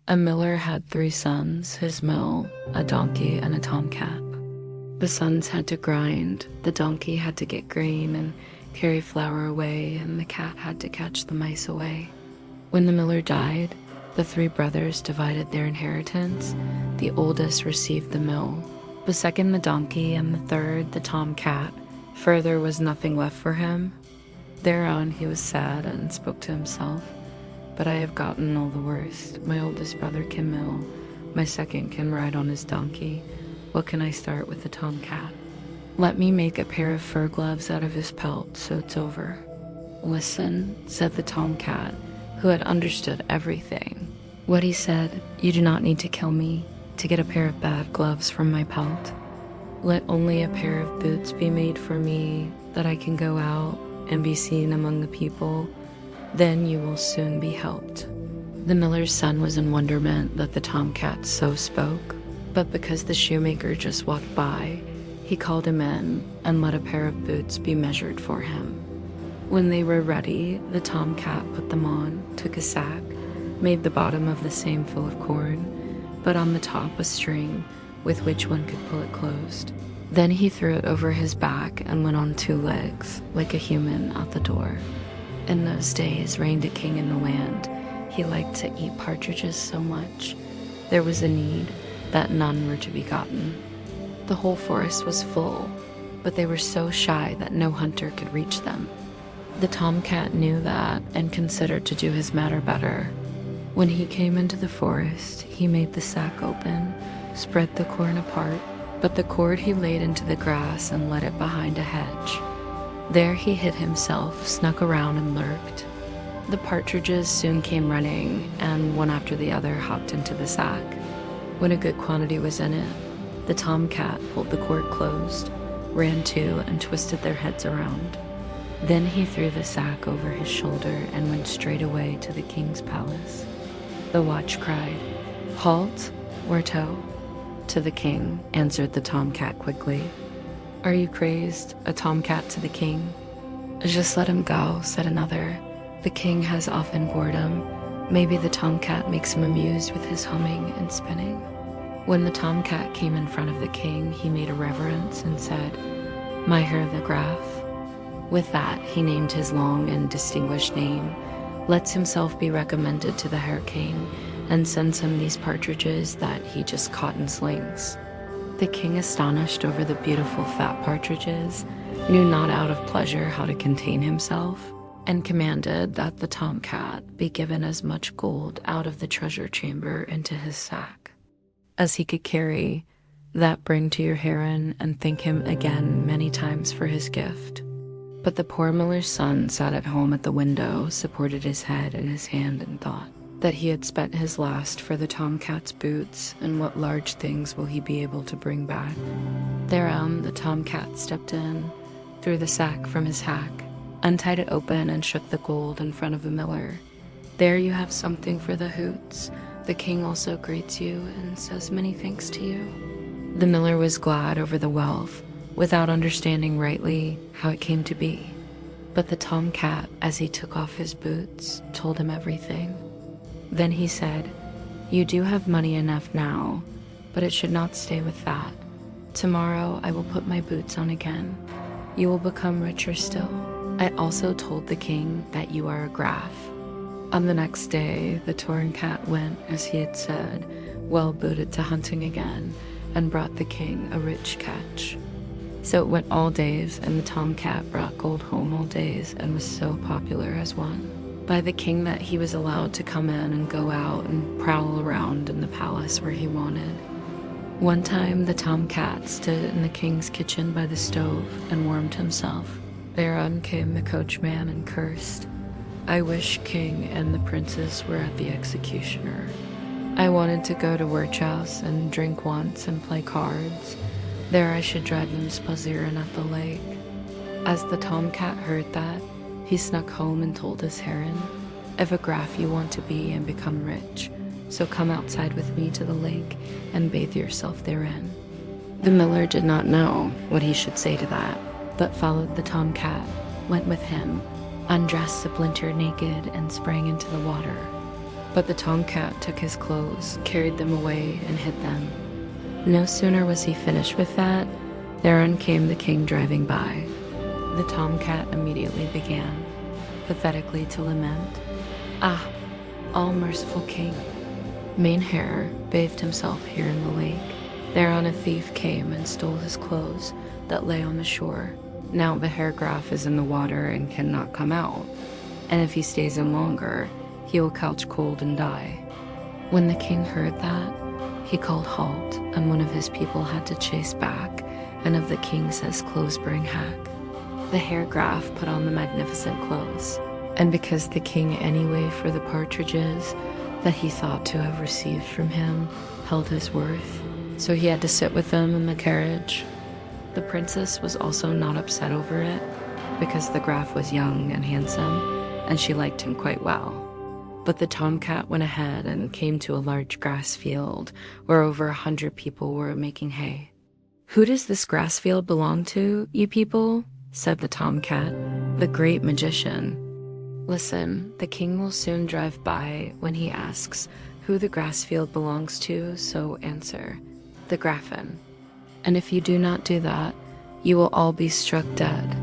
A miller had 3 sons, his mill, a donkey, and a tomcat. The sons had to grind, the donkey had to get grain and carry flour away, and the cat had to catch the mice away. When the miller died, the 3 brothers divided their inheritance. The oldest received the mill, the second the donkey, and the third the tomcat. Further was nothing left for him. Thereon he was sad and spoke to himself, "But I have gotten all the worst. My oldest brother can mill, my second can ride on his donkey. What can I start with the tomcat? Let me make a pair of fur gloves out of his pelt, so it's over." "Listen," said the tomcat, who had understood everything. What he said, "You do not need to kill me to get a pair of bad gloves from my pelt. Let only a pair of boots be made for me, that I can go out and be seen among the people. Then you will soon be helped." The miller's son was in wonderment that the tomcat so spoke, but because the shoemaker just walked by, he called him in and let a pair of boots be measured for him. When they were ready, the tomcat put them on, took a sack, made the bottom of the same full of corn, but on the top a string with which one could pull it closed. Then he threw it over his back and went on 2 legs, like a human, out the door. In those days reigned a king in the land. He liked to eat partridges so much. There was a need that none were to be gotten. The whole forest was full, but they were so shy that no hunter could reach them. The tomcat knew that and considered to do his matter better. When he came into the forest, he made the sack open, spread the corn apart, but the cord he laid into the grass and let it behind a hedge. There he hid himself, snuck around and lurked. The partridges soon came running, and one after the other hopped into the sack. When a good quantity was in it, the tomcat pulled the cord closed, ran to and twisted their heads around. Then he threw the sack over his shoulder and went straight away to the king's palace. The watch cried, "Halt, or tow." "To the king," answered the tomcat quickly. "Are you crazed? A tomcat to the king?" "Just let him go," said another. "The king has often boredom. Maybe the tomcat makes him amused with his humming and spinning." When the tomcat came in front of the king, he made a reverence and said, "My Herr the Graf." With that, he named his long and distinguished name, lets himself be recommended to the Herr King, and sends him these partridges that he just caught in slings. The king, astonished over the beautiful fat partridges, knew not out of pleasure how to contain himself, and commanded that the tomcat be given as much gold out of the treasure chamber into his sack as he could carry, that bring to your heron, and thank him again many times for his gift. But the poor miller's son sat at home at the window, supported his head in his hand, and thought that he had spent his last for the tomcat's boots, and what large things will he be able to bring back. Thereon the tomcat stepped in, threw the sack from his hack, untied it open, and shook the gold in front of the miller. "There you have something for the hoots. The king also greets you and says many thanks to you." The miller was glad over the wealth, without understanding rightly how it came to be. But the tomcat, as he took off his boots, told him everything. Then he said, "You do have money enough now, but it should not stay with that. Tomorrow I will put my boots on again. You will become richer still. I also told the king that you are a Graf." On the next day, the torn cat went, as he had said, well booted to hunting again, and brought the king a rich catch. So it went all days, and the tomcat brought gold home all days, and was so popular as one by the king that he was allowed to come in and go out and prowl around in the palace where he wanted. One time the tomcat stood in the king's kitchen by the stove and warmed himself. Thereon came the coachman and cursed, "I wish king and the princess were at the executioner. I wanted to go to Wirtshaus and drink once and play cards. There I should drive them spazieren at the lake." As the tomcat heard that, he snuck home and told his heron, "If a Graf you want to be and become rich, so come outside with me to the lake and bathe yourself therein." The miller did not know what he should say to that, but followed the tomcat, went with him, undressed splinter naked, and sprang into the water. But the tomcat took his clothes, carried them away, and hid them. No sooner was he finished with that, thereon came the king driving by. The tomcat immediately began, pathetically to lament. Ah, all-merciful king. Mainhair bathed himself here in the lake. Thereon a thief came and stole his clothes that lay on the shore. Now the hairgraph is in the water and cannot come out, and if he stays in longer, he will catch cold and die. When the king heard that, he called halt, and one of his people had to chase back, and of the king says clothes-bearing hack. The hairgraph put on the magnificent clothes, and because the king anyway for the partridges that he thought to have received from him held his worth, so he had to sit with them in the carriage. The princess was also not upset over it, because the Graf was young and handsome, and she liked him quite well. But the tomcat went ahead and came to a large grass field where over 100 people were making hay. "Who does this grass field belong to, you people?" said the tomcat, "the great magician. Listen, the king will soon drive by. When he asks who the grass field belongs to, so answer, the Grafen. And if you do not do that, you will all be struck dead."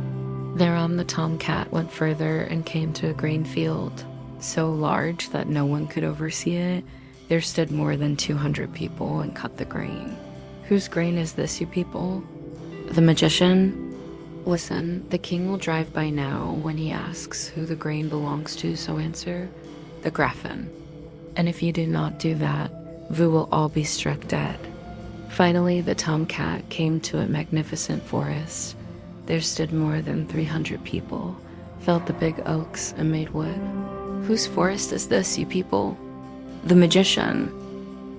Thereon the tomcat went further and came to a grain field, so large that no one could oversee it. There stood more than 200 people and cut the grain. "Whose grain is this, you people?" "The magician." "Listen, the king will drive by now. When he asks who the grain belongs to, so answer, the Grafen. And if you do not do that, you will all be struck dead." Finally, the tomcat came to a magnificent forest. There stood more than 300 people, felled the big oaks and made wood. "Whose forest is this, you people?" "The magician."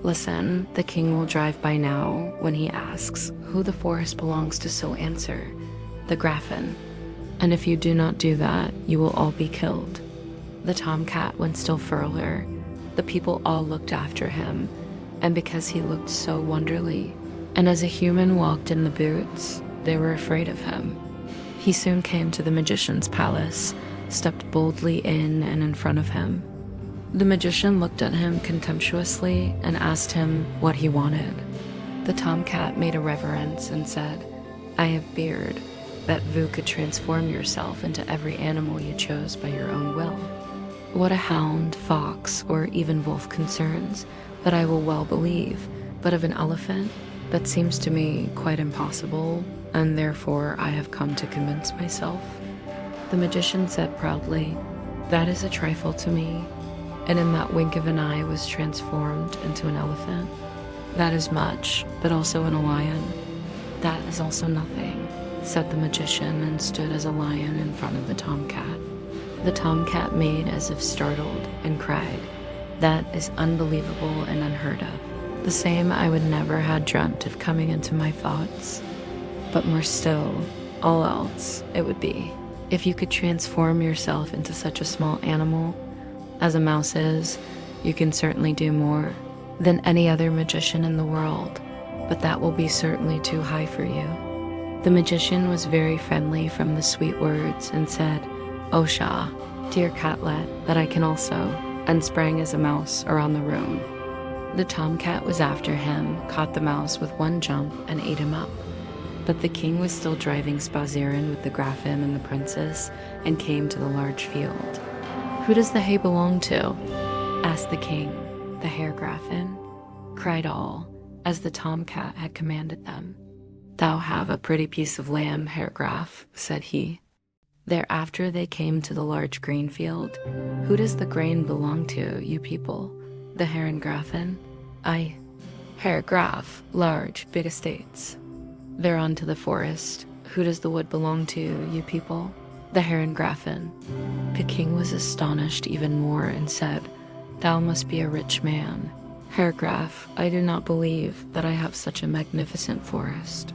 "Listen, the king will drive by now. When he asks who the forest belongs to, so answer, the Grafen. And if you do not do that, you will all be killed." The tomcat went still further. The people all looked after him, and because he looked so wonderly, and as a human walked in the boots, they were afraid of him. He soon came to the magician's palace, stepped boldly in and in front of him. The magician looked at him contemptuously and asked him what he wanted. The tomcat made a reverence and said, "I have beard, that you could transform yourself into every animal you chose by your own will. What a hound, fox, or even wolf concerns, that I will well believe, but of an elephant, that seems to me quite impossible, and therefore I have come to convince myself." The magician said proudly, "That is a trifle to me," and in that wink of an eye was transformed into an elephant. "That is much, but also in a lion." "That is also nothing," said the magician, and stood as a lion in front of the tomcat. The tomcat made as if startled and cried, "That is unbelievable and unheard of. The same I would never had dreamt of coming into my thoughts. But more still, all else it would be, if you could transform yourself into such a small animal. As a mouse is, you can certainly do more than any other magician in the world, but that will be certainly too high for you." The magician was very friendly from the sweet words and said, "Oh Shah, dear catlet, that I can also," and sprang as a mouse around the room. The tomcat was after him, caught the mouse with one jump, and ate him up. But the king was still driving Spazieren with the Grafin and the princess, and came to the large field. "Who does the hay belong to?" asked the king. "The Herr Grafin," cried all, as the tomcat had commanded them. "Thou have a pretty piece of lamb, Herr Graf," said he. Thereafter they came to the large grain field. "Who does the grain belong to, you people?" "The Herren Grafin." "Aye, Herr Graf, large, big estates." Thereon to the forest. "Who does the wood belong to, you people?" "The Herren Grafin." The king was astonished even more and said, "Thou must be a rich man. Herr Graf, I do not believe that I have such a magnificent forest."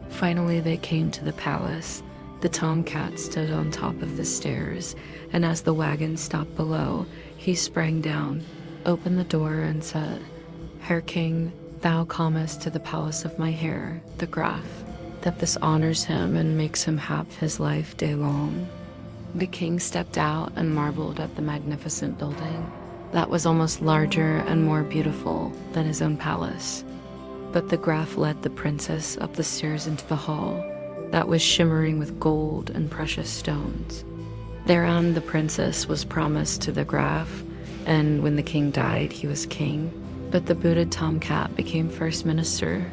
Finally they came to the palace. The tomcat stood on top of the stairs, and as the wagon stopped below, he sprang down, opened the door, and said, "Herr King, thou comest to the palace of my Herr, the Graf, that this honors him and makes him hap his life day long." The king stepped out and marveled at the magnificent building. that was almost larger and more beautiful than his own palace. But the Graf led the princess up the stairs into the hall that was shimmering with gold and precious stones. Thereon the princess was promised to the Graf, and when the king died, he was king. But the booted tomcat became first minister,